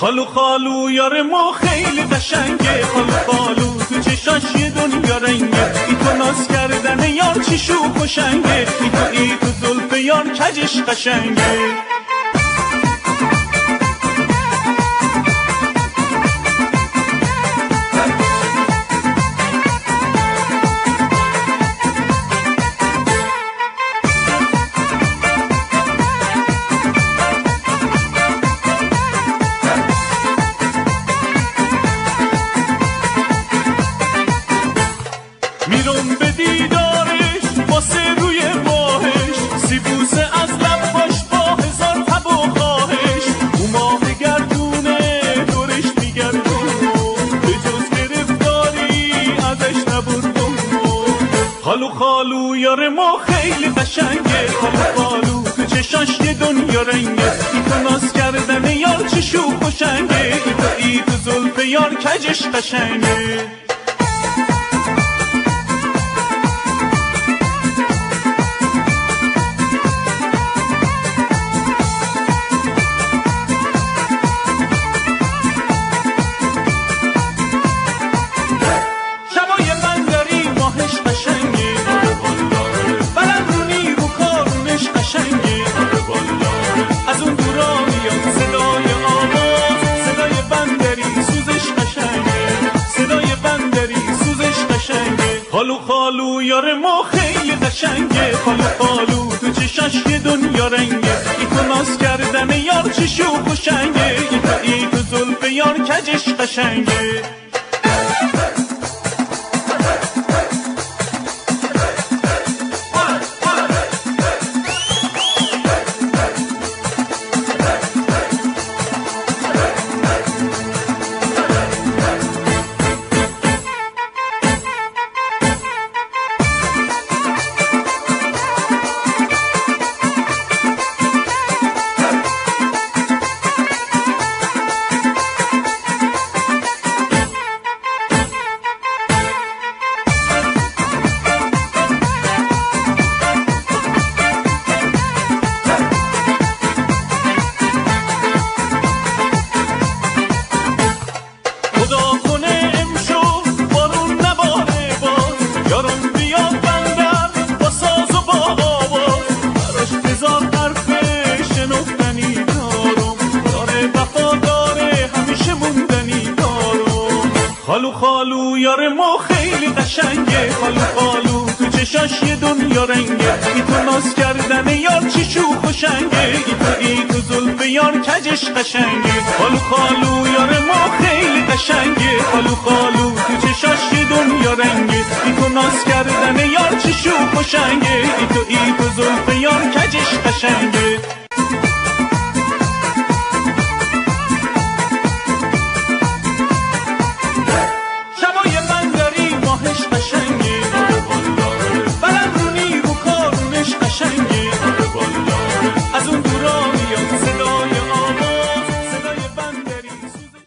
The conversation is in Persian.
خالو خالو یار ما خیلی قشنگه، خالو خالو تو چشاش یه دنیا رنگه، ای تو ناز کردن یار چی شوخ و شنگه، ای تو زلف یار کجش قشنگه. میرم به دیدارش واسه روی ماهش، سیبوسه از لب باش با هزار تب و خواهش، او ماه گردونه دورش میگردون، به جز گرفتاری ازش نبردم. خالو خالو یار ما خیلی قشنگه، خالو خالو تو چشاش یه دنیا رنگه، ای تو ناز کردن یار چه شوخ و شنگه، ای تو زلف یار کجش قشنگه. خالو خالو یار ما خیلی قشنگه، خالو خالو تو چشاش یه دنیا رنگه، ای تو ناز کردن یار چه شوخ و شنگه، ای تو زلف یار کجش قشنگه. خالو خالو یار ما خیلی قشنگه، خالو خالو تو چشاش یه دنیا رنگه، ای تو ناز کردن یار چی شوخ و شنگه، ای تو زلف یار کجش قشنگه. خالو خالو یار ما خیلی قشنگه، خالو خالو تو چشاش یه دنیا رنگه، ای تو ناز کردن یار چی شوخ و شنگه، ای تو زلف یار کجش قشنگه.